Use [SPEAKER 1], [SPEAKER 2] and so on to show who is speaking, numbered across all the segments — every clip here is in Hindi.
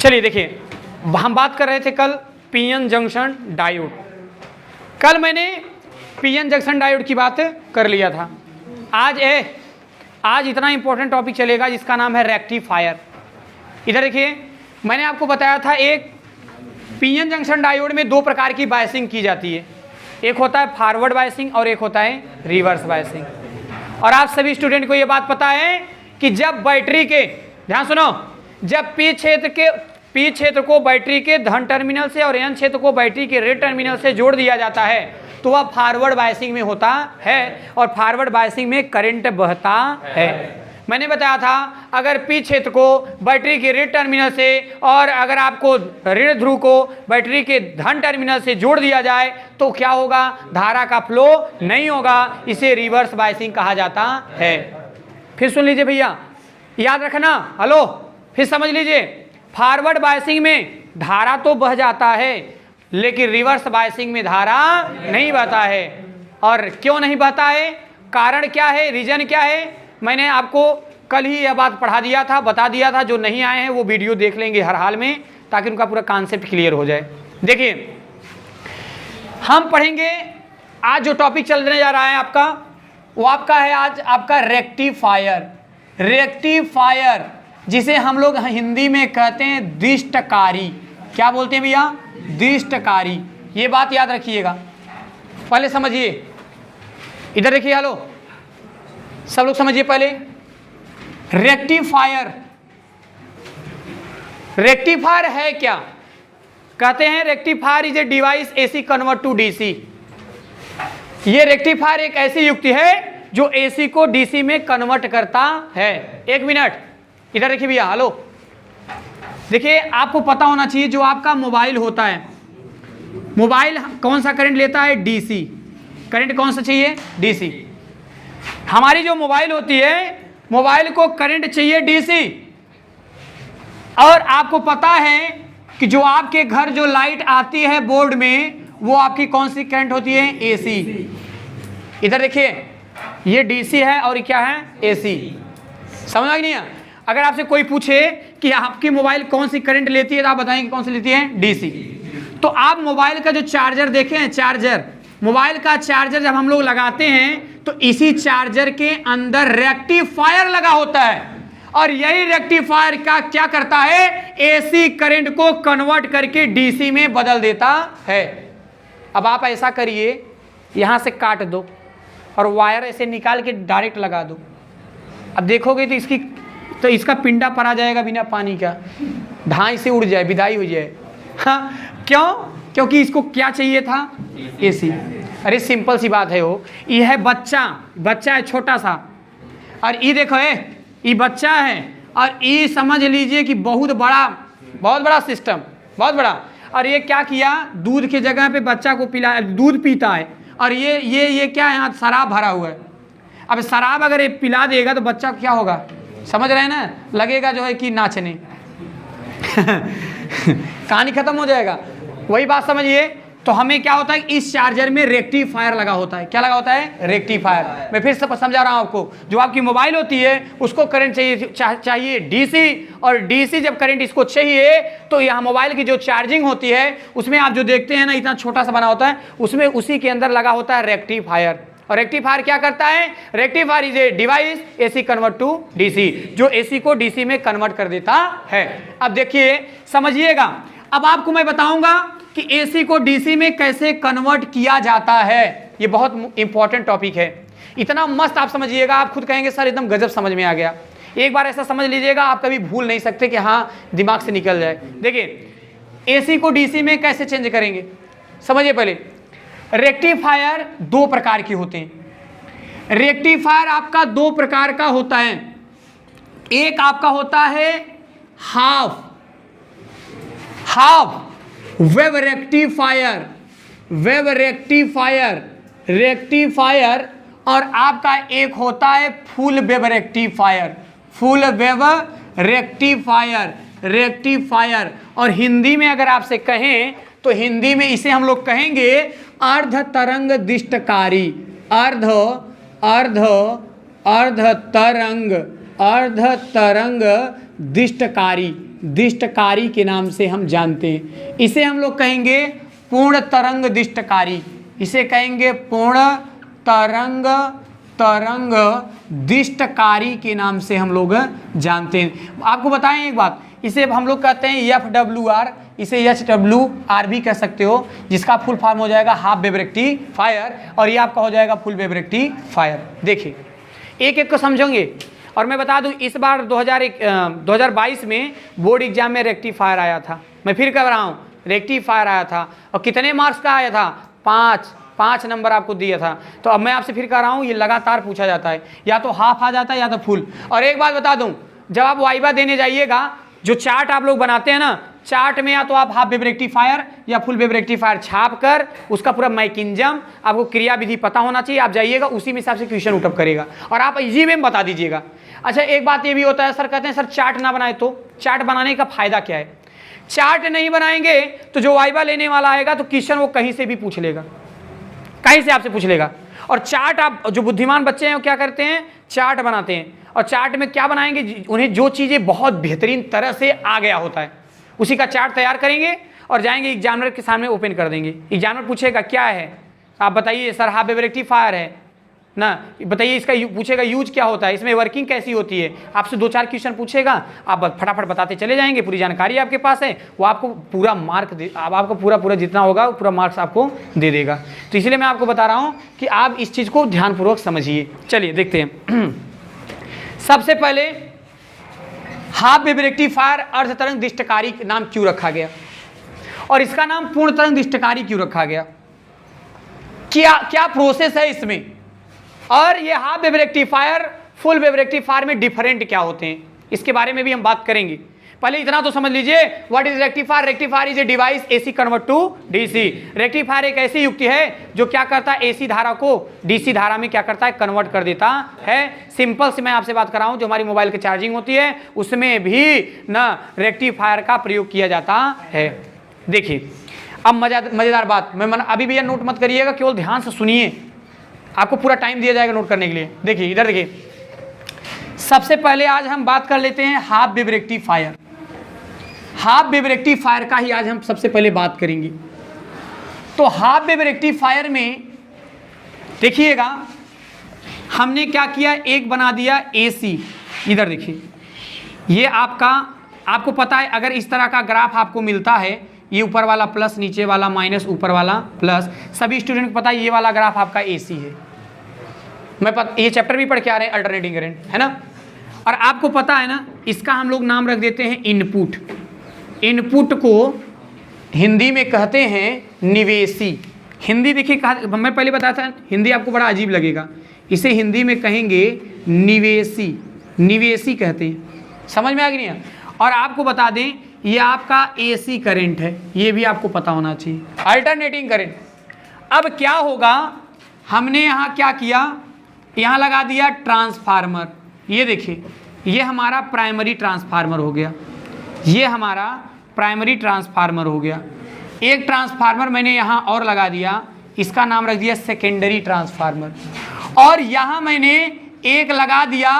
[SPEAKER 1] चलिए देखिए, हम बात कर रहे थे कल पीएन जंक्शन डायोड। कल मैंने पीएन जंक्शन डायोड की बात कर लिया था। आज इतना इंपॉर्टेंट टॉपिक चलेगा जिसका नाम है रेक्टिफायर। इधर देखिए, मैंने आपको बताया था एक पीएन जंक्शन डायोड में दो प्रकार की बायसिंग की जाती है। एक होता है फॉरवर्ड बायसिंग और एक होता है रिवर्स बायसिंग। और आप सभी स्टूडेंट को ये बात पता है कि जब बैटरी के, ध्यान सुनो, जब पी क्षेत्र को बैटरी के धन टर्मिनल से और एन क्षेत्र को बैटरी के रेड टर्मिनल से जोड़ दिया जाता है तो वह फॉरवर्ड बायसिंग में होता है और फॉरवर्ड बायसिंग में करंट बहता है। मैंने बताया था अगर पी क्षेत्र को बैटरी के रेड टर्मिनल से और अगर आपको ऋण ध्रुव को बैटरी के धन टर्मिनल से जोड़ दिया जाए तो क्या होगा, धारा का फ्लो नहीं होगा। इसे रिवर्स बायसिंग कहा जाता है। फिर सुन लीजिए भैया, याद रखना, हेलो, फिर समझ लीजिए, फॉरवर्ड बायसिंग में धारा तो बह जाता है लेकिन रिवर्स बायसिंग में धारा नहीं बहता है। और क्यों नहीं बहता है, कारण क्या है, रीजन क्या है, मैंने आपको कल ही यह बात पढ़ा दिया था, बता दिया था। जो नहीं आए हैं वो वीडियो देख लेंगे हर हाल में ताकि उनका पूरा कॉन्सेप्ट क्लियर हो जाए। देखिए, हम पढ़ेंगे आज जो टॉपिक चलने जा रहा है आपका, वो आपका है आज आपका रेक्टिफायर। रेक्टिफायर जिसे हम लोग हिंदी में कहते हैं दिष्टकारी। क्या बोलते हैं भैया, दिष्टकारी। ये बात याद रखिएगा, पहले समझिए। इधर देखिए, हेलो, सब लोग समझिए पहले। रेक्टिफायर, रेक्टिफायर है क्या, कहते हैं rectifier is a device AC convert to DC. ये रेक्टिफायर एक ऐसी युक्ति है जो एसी को डीसी में कन्वर्ट करता है। एक मिनट, इधर देखिए भैया, हेलो, देखिए, आपको पता होना चाहिए जो आपका मोबाइल होता है, मोबाइल कौन सा करंट लेता है, डीसी। करंट कौन सा चाहिए, डीसी। हमारी जो मोबाइल होती है, मोबाइल को करंट चाहिए डीसी। और आपको पता है कि जो आपके घर जो लाइट आती है बोर्ड में, वो आपकी कौन सी करंट होती है, एसी। इधर देखिए, ये डीसी है और क्या है, एसी। समझ आ नहीं है। अगर आपसे कोई पूछे कि आपकी मोबाइल कौन सी करंट लेती है तो आप बताएंगे कौन सी लेती है, डीसी। तो आप मोबाइल का जो चार्जर देखे हैं, चार्जर, मोबाइल का चार्जर जब हम लोग लगाते हैं तो इसी चार्जर के अंदर रेक्टिफायर लगा होता है और यही रेक्टिफायर का क्या करता है, एसी करंट को कन्वर्ट करके डीसी में बदल देता है। अब आप ऐसा करिए, यहां से काट दो और वायर ऐसे निकाल के डायरेक्ट लगा दो। अब देखोगे तो इसका पिंडा परा जाएगा बिना पानी का, ढाई से उड़ जाए, विदाई हो जाए। हाँ, क्यों, क्योंकि इसको क्या चाहिए था, एसी। अरे सिंपल सी बात है, वो ये है बच्चा है छोटा सा, और ये देखो ये बच्चा है और ये समझ लीजिए कि बहुत बड़ा सिस्टम, बहुत बड़ा। और ये क्या किया, दूध की जगह पे बच्चा को पिला, दूध पीता है और ये क्या है, यहाँ शराब भरा हुआ है। अब शराब अगर ये पिला देगा तो बच्चा क्या होगा, समझ रहे हैं ना, लगेगा जो है कि नाचने कहानी खत्म हो जाएगा। वही बात समझिए। तो हमें क्या होता है, इस चार्जर में रेक्टिफायर लगा होता है। क्या लगा होता है, रेक्टिफायर। मैं फिर से समझा रहा हूं आपको, जो आपकी मोबाइल होती है उसको करंट चाहिए डीसी, और डीसी जब करंट इसको चाहिए तो यहाँ मोबाइल की जो चार्जिंग होती है उसमें आप जो देखते हैं ना, इतना छोटा सा बना होता है, उसमें उसी के अंदर लगा होता है रेक्टिफायर। और रेक्टिफायर क्या करता है, rectifier is a device AC convert to DC, जो एसी को डीसी में कन्वर्ट कर देता है। अब देखिए, समझिएगा, अब आपको मैं बताऊंगा कि एसी को डीसी में कैसे कन्वर्ट किया जाता है। ये बहुत इंपॉर्टेंट टॉपिक है, इतना मस्त आप समझिएगा, आप खुद कहेंगे सर एकदम गजब समझ में आ गया। एक बार ऐसा समझ लीजिएगा, आप कभी भूल नहीं सकते कि हाँ दिमाग से निकल जाए। देखिए, एसी को डीसी में कैसे चेंज करेंगे, समझिए पहले। रेक्टिफायर दो प्रकार के होते हैं। रेक्टिफायर आपका दो प्रकार का होता है। एक आपका होता है हाफ वेव रेक्टिफायर, और आपका एक होता है फुल वेव रेक्टिफायर। और हिंदी में अगर आपसे कहें तो हिंदी में इसे हम लोग कहेंगे अर्ध तरंग दिष्टकारी। अर्ध तरंग दिष्टकारी। दिष्टकारी के नाम से हम जानते हैं। इसे हम लोग कहेंगे पूर्ण तरंग दिष्टकारी, इसे कहेंगे पूर्ण तरंग दिष्टकारी के नाम से हम लोग जानते हैं। आपको बताएं एक बात, इसे हम लोग कहते हैं FWR, इसे HWR भी कह सकते हो, जिसका फुल फॉर्म हो जाएगा हाफ वेव रेक्टिफायर, और ये आपका हो जाएगा फुल वेव रेक्टिफायर। देखिए एक एक को समझोगे। और मैं बता दूं इस बार 2022 में बोर्ड एग्जाम में रेक्टिफायर आया था। मैं फिर कह रहा हूँ रेक्टिफायर आया था, और कितने मार्क्स का आया था? 5 नंबर आपको दिया था। तो अब मैं आपसे फिर कह रहा हूँ ये लगातार पूछा जाता है, या तो हाफ आ जाता है या तो फुल। और एक बात बता दूं, जब आप वाइवा देने जाइएगा, जो चार्ट आप लोग बनाते हैं ना, चार्ट में या तो आप हाफ वेव रेक्टिफायर या फुल वेव रेक्टिफायर छाप कर उसका पूरा मैकेनिज्म, आपको क्रिया विधि पता होना चाहिए। आप जाइएगा उसी में हिसाब से क्वेश्चन उठप करेगा, और आप इजी में बता दीजिएगा। अच्छा एक बात ये भी होता है, सर कहते हैं सर चार्ट ना बनाए तो चार्ट बनाने का फायदा क्या है? चार्ट नहीं बनाएंगे तो जो वाइवा लेने वाला आएगा तो क्वेश्चन वो कहीं से भी पूछ लेगा, कहीं से आपसे पूछ लेगा। और चार्ट आप जो बुद्धिमान बच्चे हैं वो क्या करते हैं? चार्ट बनाते हैं। और चार्ट में क्या बनाएंगे? उन्हें जो चीज़ें बहुत बेहतरीन तरह से आ गया होता है उसी का चार्ट तैयार करेंगे और जाएंगे एग्जामिनर के सामने ओपन कर देंगे। एग्जामिनर पूछेगा क्या है, आप बताइए सर हाफ वेव रेक्टिफायर है ना, बताइए इसका पूछेगा यूज क्या होता है, इसमें वर्किंग कैसी होती है, आपसे 2-4 क्वेश्चन पूछेगा, आप फटाफट बताते चले जाएंगे, पूरी जानकारी आपके पास है, वो आपको पूरा मार्क दे, आपको पूरा जितना होगा पूरा मार्क्स आपको दे देगा। तो इसलिए मैं आपको बता रहा हूँ कि आप इस चीज़ को ध्यानपूर्वक समझिए। चलिए देखते हैं। सबसे पहले हाफ वेव रेक्टिफायर अर्ध तरंग दिष्टकारी नाम क्यों रखा गया, और इसका नाम पूर्ण तरंग दिष्टकारी क्यों रखा गया, क्या प्रोसेस है इसमें, और ये half wave rectifier full wave rectifier में डिफरेंट क्या होते हैं, इसके बारे में भी हम बात करेंगे। पहले इतना तो समझ लीजिए, what is rectifier? Rectifier is a device AC convert to DC. Rectifier एक ऐसी युक्ति है जो क्या करता है, एसी धारा को डीसी धारा में क्या करता है, कन्वर्ट कर देता है। सिंपल से मैं आपसे बात कर रहा हूं, जो हमारी मोबाइल की चार्जिंग होती है उसमें भी ना रेक्टिफायर का प्रयोग किया जाता है। देखिए अब मजेदार बात, मैं अभी भी नोट मत करिएगा, केवल ध्यान से सुनिए, आपको पूरा टाइम दिया जाएगा नोट करने के लिए। देखिए इधर देखिए, सबसे पहले आज हम बात कर लेते हैं half wave rectifier. Half wave rectifier का ही आज हम सबसे पहले बात करेंगे। तो हाफ वेव रेक्टिफायर में देखिएगा हमने क्या किया, एक बना दिया एसी। इधर देखिए, ये आपको पता है, अगर इस तरह का ग्राफ आपको मिलता है, ये ऊपर वाला प्लस, नीचे वाला माइनस, ऊपर वाला प्लस, सभी स्टूडेंट को पता है ये वाला ग्राफ आपका एसी है। ये चैप्टर भी पढ़ के आ रहे हैं, अल्टरनेटिंग करंट, है ना। और आपको पता है ना, इसका हम लोग नाम रख देते हैं इनपुट। इनपुट को हिंदी में कहते हैं निवेशी। हिंदी देखिए, मैं पहले बताया था, हिंदी आपको बड़ा अजीब लगेगा, इसे हिंदी में कहेंगे निवेशी। निवेशी कहते हैं, समझ में आ गई? और आपको बता दें ये आपका एसी करंट है, ये भी आपको पता होना चाहिए, अल्टरनेटिंग करंट। अब क्या होगा, हमने यहाँ क्या किया, यहाँ लगा दिया ट्रांसफार्मर। ये देखिए, ये हमारा प्राइमरी ट्रांसफार्मर हो गया, ये हमारा प्राइमरी ट्रांसफार्मर हो गया। एक ट्रांसफार्मर मैंने यहाँ और लगा दिया, इसका नाम रख दिया सेकेंडरी ट्रांसफार्मर। और यहाँ मैंने एक लगा दिया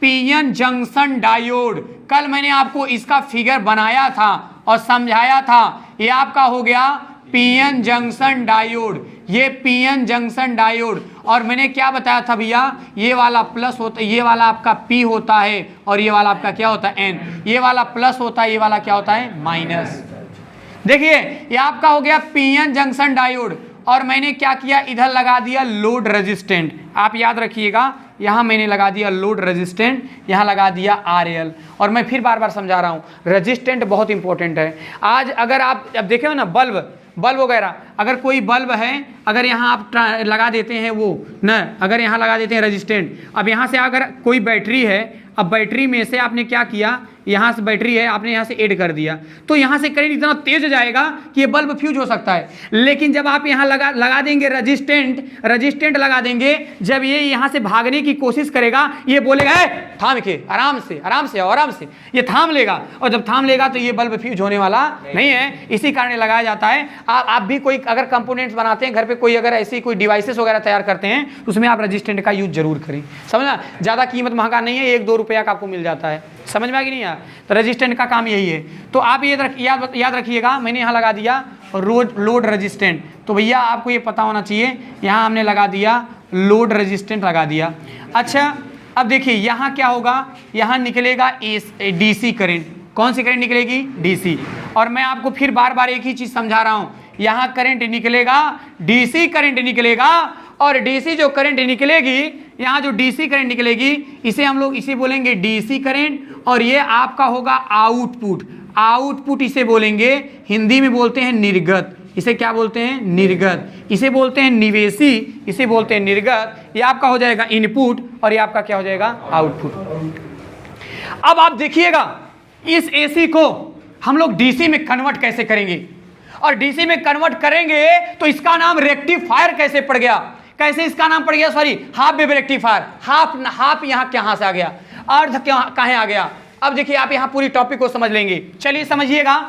[SPEAKER 1] पीएन जंक्शन डायोड। कल मैंने आपको इसका फिगर बनाया था और समझाया था, ये आपका हो गया पीएन जंक्शन डायोड, ये पीएन जंक्शन डायोड। और मैंने क्या बताया था भैया, ये वाला प्लस होता है, ये वाला आपका पी होता है, और ये वाला आपका क्या होता है, एन। ये वाला प्लस होता है, ये वाला क्या होता है, माइनस। देखिए ये आपका हो गया पीएन जंक्शन डायोड। और मैंने क्या किया, इधर लगा दिया लोड रेजिस्टेंट। आप याद रखिएगा, यहाँ मैंने लगा दिया लोड रेजिस्टेंट, यहाँ लगा दिया आरएल। और मैं फिर बार बार समझा रहा हूँ, रेजिस्टेंट बहुत इंपॉर्टेंट है। आज अगर आप अब देखे हो ना, बल्ब वगैरह, अगर कोई बल्ब है, अगर यहाँ आप लगा देते हैं वो न, अगर यहाँ लगा देते हैं रेजिस्टेंट, अब यहाँ से अगर कोई बैटरी है, अब बैटरी में से आपने क्या किया, यहाँ से बैटरी है, आपने यहाँ से ऐड कर दिया, तो यहाँ से करंट इतना तेज जाएगा कि ये बल्ब फ्यूज हो सकता है। लेकिन जब आप यहाँ लगा देंगे रेजिस्टेंट लगा देंगे, जब ये यहाँ से भागने की कोशिश करेगा, ये बोलेगा थाम के, आराम से, ये थाम लेगा। और जब थाम लेगा तो ये बल्ब फ्यूज होने वाला नहीं है। इसी कारण लगाया जाता है। आप भी कोई अगर कंपोनेंट्स बनाते हैं घर पे, कोई अगर ऐसी कोई डिवाइसेस वगैरह तैयार करते हैं, उसमें आप रेजिस्टेंट का यूज जरूर करें, समझना। ज़्यादा कीमत महंगा नहीं है, 1-2 रुपया का आपको मिल जाता है। समझ में आ गई नहीं यार? तो रेजिस्टेंट का काम यही है। तो आप ये याद रखिएगा, मैंने यहाँ लगा दिया लोड रेजिस्टेंट, तो भैया आपको ये पता होना चाहिए, यहाँ हमने लगा दिया लोड रेजिस्टेंट लगा दिया। अच्छा अब देखिए यहाँ क्या होगा, यहाँ निकलेगा डीसी करंट। कौन सी करंट निकलेगी? डीसी। और मैं आपको फिर बार बार एक ही चीज समझा रहा हूँ, यहाँ करंट निकलेगा, डीसी करंट निकलेगा, और डीसी जो करंट निकलेगी, यहाँ जो डीसी करंट निकलेगी इसे हम लोग इसे बोलेंगे डीसी करंट, और ये आपका होगा आउटपुट। आउटपुट इसे बोलेंगे, हिंदी में बोलते हैं निर्गत। इसे क्या बोलते हैं? निर्गत। इसे बोलते हैं निवेशी, इसे बोलते हैं निर्गत। ये आपका हो जाएगा इनपुट और ये आपका क्या हो जाएगा? आउटपुट। अब आप देखिएगा इस एसी को हम लोग डीसी में कन्वर्ट कैसे करेंगे, और डीसी में कन्वर्ट करेंगे तो इसका नाम रेक्टिफायर कैसे पड़ गया? कैसे इसका नाम पड़ गया? Sorry, half wave rectifier. Half यहाँ कहाँ से आ गया? अर्थ कहाँ आ गया? अब देखिए आप यहाँ पूरी टॉपिक को समझ लेंगे। चलिए समझिएगा।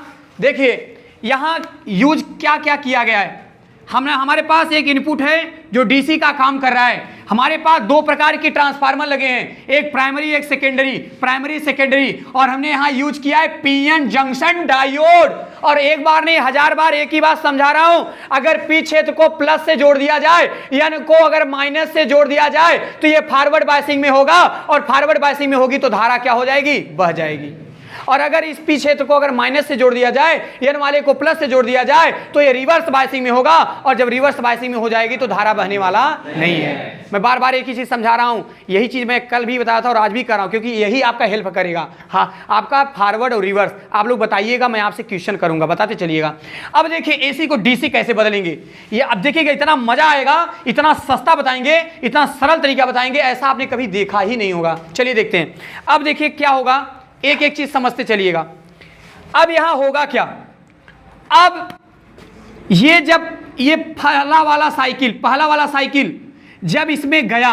[SPEAKER 1] देखिए यहाँ यूज क्या क्या किया गया है। हमारे पास एक इनपुट है जो डीसी का काम कर रहा है। हमारे पास दो प्रकार की ट्रांसफार्मर लगे हैं, एक प्राइमरी एक सेकेंडरी, प्राइमरी सेकेंडरी, और हमने यहाँ यूज किया है पीएन जंक्शन डायोड। और एक बार नहीं 1000 बार एक ही बात समझा रहा हूं, अगर पी क्षेत्र को प्लस से जोड़ दिया जाए, एन को अगर माइनस से जोड़ दिया जाए तो ये फॉरवर्ड बायसिंग में होगा, और फॉरवर्ड बायसिंग में होगी तो धारा क्या हो जाएगी? बह जाएगी। और अगर इस पी क्षेत्र को अगर माइनस से जोड़ दिया जाए, एन वाले को प्लस से जोड़ दिया जाए तो ये रिवर्स बायसिंग में होगा, और जब रिवर्स बायसिंग में हो जाएगी तो धारा बहने वाला नहीं है। मैं बार बार एक ही चीज समझा रहा हूं, यही चीज मैं कल भी बताया था और आज भी कर रहा हूं, क्योंकि यही आपका हेल्प करेगा। हाँ, आपका फॉरवर्ड और रिवर्स आप लोग बताइएगा, मैं आपसे क्वेश्चन करूंगा, बताते चलिएगा। अब देखिए एसी को डीसी कैसे बदलेंगे, ये अब देखिएगा, इतना मजा आएगा, इतना सस्ता बताएंगे, इतना सरल तरीका बताएंगे, ऐसा आपने कभी देखा ही नहीं होगा। चलिए देखते हैं। अब देखिए क्या होगा, एक एक चीज समझते चलिएगा। अब यहां होगा क्या, अब ये जब ये पहला वाला साइकिल जब इसमें गया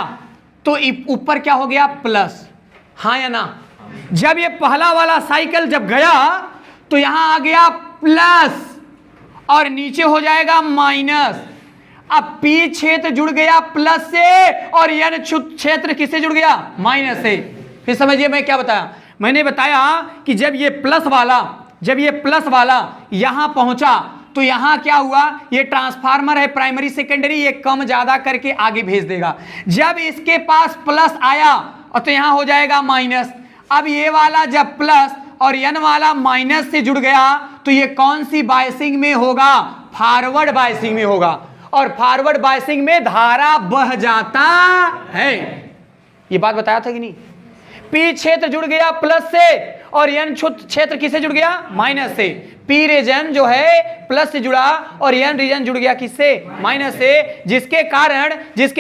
[SPEAKER 1] तो ऊपर क्या हो गया? प्लस। हाँ या ना? जब ये पहला वाला साइकिल जब गया तो यहां आ गया प्लस और नीचे हो जाएगा माइनस। अब पी क्षेत्र जुड़ गया प्लस से और एन क्षेत्र किससे जुड़ गया? माइनस से। फिर समझिए मैं क्या बताया, मैंने बताया कि जब ये प्लस वाला यहां पहुंचा तो यहां क्या हुआ, ये ट्रांसफार्मर है प्राइमरी सेकेंडरी, ये कम ज्यादा करके आगे भेज देगा। जब इसके पास प्लस आया और तो यहां हो जाएगा माइनस। अब ये वाला जब प्लस और एन वाला माइनस से जुड़ गया तो ये कौन सी बायसिंग में होगा? फॉरवर्ड बायसिंग में होगा, और फॉरवर्ड बायसिंग में धारा बह जाता है। ये बात बताया था कि नहीं? पी क्षेत्र जुड़ गया प्लस से और एन क्षेत्र किससे जुड़ गया? माइनस से। पी रीजन जो है प्लस से जुड़ा और एन रीजन जुड़ गया किससे? माइनस से, जिसके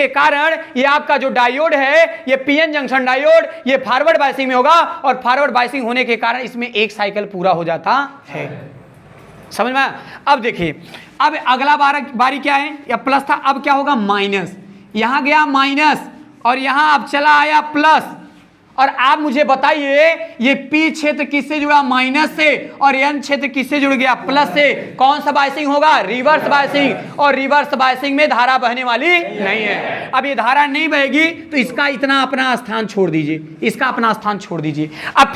[SPEAKER 1] कारण ये आपका जो डायोड है, ये पीएन जंक्शन डायोड, ये फॉरवर्ड बायसिंग में होगा, और फॉरवर्ड बायसिंग होने के कारण इसमें एक साइकिल पूरा हो जाता है। समझ में? अब देखिए, अब अगला बारी क्या है? या प्लस था, अब क्या होगा? माइनस। यहां गया माइनस और यहां अब चला आया प्लस। और आप मुझे बताइए ये पी क्षेत्र किससे जुड़ा? माइनस से, और एन क्षेत्र किससे जुड़ गया? प्लस से। कौन सा बायसिंग होगा? Reverse biasing. और रिवर्स बायसिंग में धारा बहने वाली नहीं है। अब ये धारा नहीं बहेगी तो इसका इतना अपना स्थान छोड़ दीजिए, इसका अपना स्थान छोड़ दीजिए। अब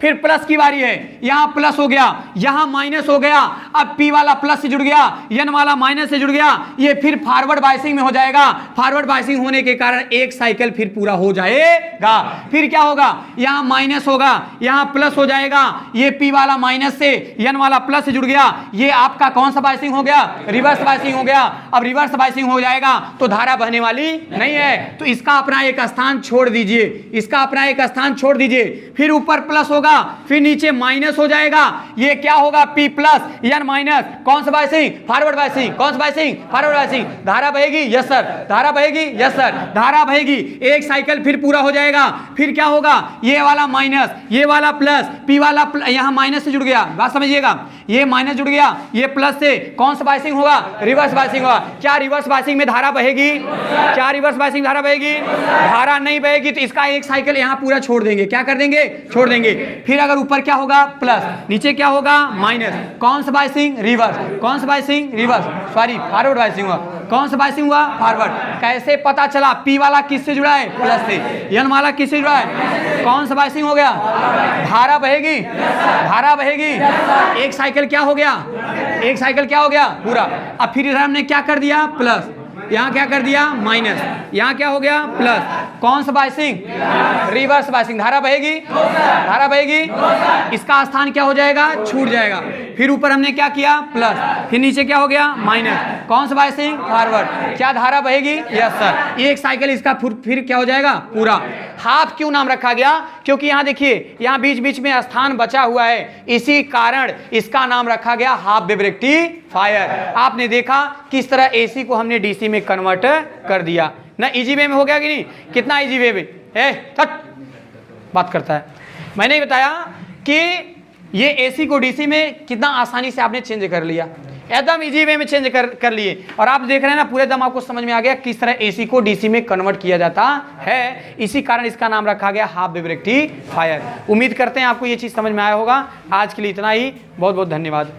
[SPEAKER 1] फिर प्लस की बारी है, यहां प्लस हो गया, यहां माइनस हो गया। अब पी वाला प्लस से जुड़ गया, एन वाला माइनस से जुड़ गया, ये फिर फॉरवर्ड बायसिंग में हो जाएगा। फॉरवर्ड बायसिंग होने के कारण एक साइकिल फिर पूरा हो जाएगा। फिर क्या होगा? यहां माइनस होगा, यहां प्लस हो जाएगा, ये पी वाला माइनस से, एन वाला प्लस से जुड़ गया, ये आपका कौन सा बायसिंग हो गया? रिवर्स बायसिंग हो गया। अब रिवर्स बायसिंग हो जाएगा तो धारा बहने वाली नहीं है, तो इसका अपना एक स्थान छोड़ दीजिए, इसका अपना एक स्थान छोड़ दीजिए। फिर ऊपर प्लस होगा, फिर नीचे माइनस हो जाएगा, ये क्या होगा? P plus N minus. कौन सा बायसिंग? Forward biasing. कौन सा बायसिंग? Forward biasing. धारा बहेगी? Yes sir. धारा बहेगी? Yes sir. धारा बहेगी, एक साइकिल फिर पूरा हो जाएगा। फिर क्या होगा? ये वाला माइनस, ये वाला प्लस, पी वाला यहां माइनस से जुड़ गया, बात समझिएगा, ये माइनस जुड़ गया, ये प्लस से। कौन सा बायसिंग होगा? रिवर्स बायसिंग होगा। क्या रिवर्स बायसिंग में धारा बहेगी? क्या रिवर्स बायसिंग धारा बहेगी? धारा नहीं बहेगी तो इसका एक साइकिल यहां पूरा छोड़ देंगे। क्या कर देंगे? छोड़ देंगे। फिर अगर ऊपर क्या होगा? प्लस, नीचे क्या होगा? माइनस। कौन सा बायसिंग? रिवर्स। कौन सा biasing? Reverse, sorry forward biasing होगा। कौन सा बाइसिंग हुआ? फॉरवर्ड। कैसे पता चला? पी वाला किससे जुड़ा है? प्लस से। एन वाला किससे जुड़ा है? कौन सा बाइसिंग हो गया? धारा बहेगी, धारा बहेगी। एक साइकिल क्या हो गया? एक साइकिल क्या हो गया? पूरा। अब फिर इधर हमने क्या कर दिया? प्लस। यहाँ क्या कर दिया? माइनस। यहाँ क्या हो गया? प्लस। कौन सा बाइसिंग? Reverse biasing. धारा बहेगी, धारा बहेगी। इसका स्थान क्या हो जाएगा? छूट जाएगा। फिर ऊपर हमने क्या किया? प्लस। फिर नीचे क्या हो गया? माइनस। कौन सा बाइसिंग? फॉरवर्ड। क्या धारा बहेगी? Yes sir. एक साइकिल इसका फिर क्या हो जाएगा? पूरा। हाफ क्यों नाम रखा गया? क्योंकि यहाँ देखिए, यहाँ बीच बीच में स्थान बचा हुआ है, इसी कारण इसका नाम रखा गया हाफ वेव रेक्टिफायर। आपने देखा किस तरह एसी को हमने डीसी में कन्वर्ट कर दिया ना। इजी वे में हो गया कि नहीं? कितना इजी वे में बात करता है। मैंने बताया कि ये एसी को डीसी में कितना आसानी से आपने चेंज कर लिया, एकदम इजी वे में चेंज कर लिए। और आप देख रहे हैं ना, पूरे दम आपको समझ में आ गया किस तरह एसी को डीसी में कन्वर्ट किया जाता है। इसी कारण इसका नाम रखा गया हाफ वेव रेक्टिफायर। उम्मीद करते हैं आपको ये चीज समझ में आया होगा। आज के लिए इतना ही। बहुत बहुत धन्यवाद।